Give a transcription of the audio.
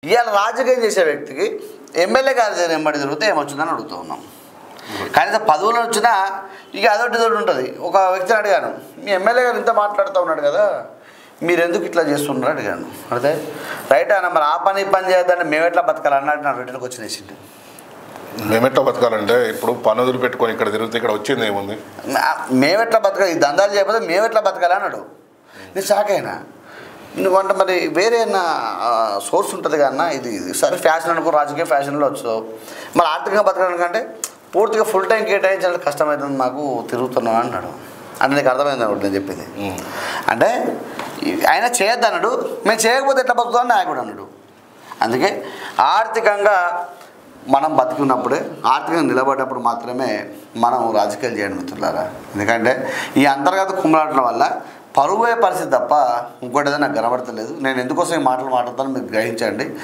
ఇవాళ రాజకీయం చేసే వ్యక్తికి ఎమ్మెల్యే గారి ఎంబడి తిరిగితే ఏమొచ్చిందని అడుగుతూ ఉన్నాం. కనీసం పదవులు వచ్చినా ఇక అదొకటి ఉంటుంది. ఒక వ్యక్తిని అడిగాను, మీ ఎమ్మెల్యే గారు ఇంత మాట్లాడుతూ ఉన్నాడు కదా, మీరు ఎందుకు ఇట్లా చేస్తున్నారు అడిగాను. అడితే రైట్ అన్న, మరి ఆ పని చేయొద్దంటే మేము ఎట్లా బతకాలన్నట్టు నా రిటర్న్కి వచ్చినేసింది. మేమెట్లా బతకాలంటే ఇప్పుడు పని వదిలి పెట్టుకొని ఇక్కడ తిరిగితే ఇక్కడ వచ్చింది ఏముంది, మేమెట్లా బతకాలి, ఈ దందాలు చేయకపోతే మేమెట్లా బతకాలి అన్నాడు. నేను షాక్ అయినా. నువ్వంటే మరి వేరే సోర్స్ ఉంటుంది కన్నా, ఇది సరే ఫ్యాషన్ అనుకో, రాజకీయ ఫ్యాషన్లో వచ్చావు, మరి ఆర్థికంగా బతకడానికంటే పూర్తిగా ఫుల్ టైం కేటాయించాలంటే కష్టమవుతుంది మాకు, తిరుగుతున్నాను అన్నాడు. అంటే నీకు అర్థమైంది అన్నట్టు నేను చెప్పింది. అంటే ఆయన చేయొద్దు అన్నాడు, మేము చేయకపోతే ఎట్లా బతుకుతామని నాయకుడు అన్నాడు. అందుకే ఆర్థికంగా మనం బతికినప్పుడే, ఆర్థికంగా నిలబడ్డప్పుడు మాత్రమే మనం రాజకీయాలు చేయడం మిత్రులారా. ఎందుకంటే ఈ అంతర్గత కుమ్మలాటల వల్ల పరువే పరిస్థితి తప్ప ఇంకోటి ఏదైనా నాకు కనబడతలేదు. నేను ఎందుకోసం ఈ మాటలు మాట్లాడతాను మీరు గ్రహించండి.